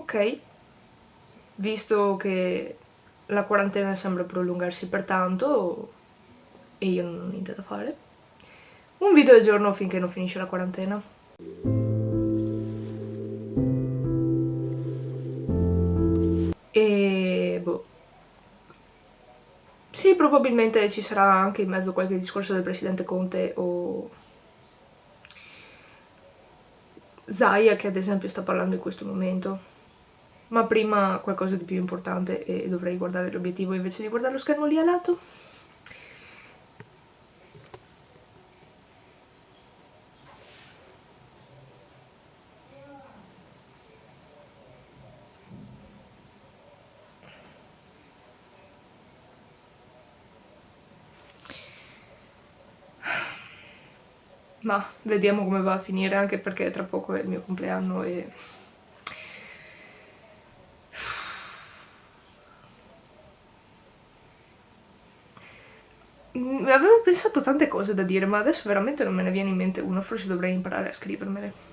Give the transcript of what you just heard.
ok, visto che la quarantena sembra prolungarsi per tanto e io non ho niente da fare, un video al giorno finché non finisce la quarantena. E boh. Sì, probabilmente ci sarà anche in mezzo qualche discorso del presidente Conte o Zaia, che ad esempio sta parlando in questo momento. Ma prima qualcosa di più importante e dovrei guardare l'obiettivo invece di guardare lo schermo lì a lato. Ma vediamo come va a finire, anche perché tra poco è il mio compleanno e... Avevo pensato tante cose da dire, ma adesso veramente non me ne viene in mente una, forse dovrei imparare a scrivermele.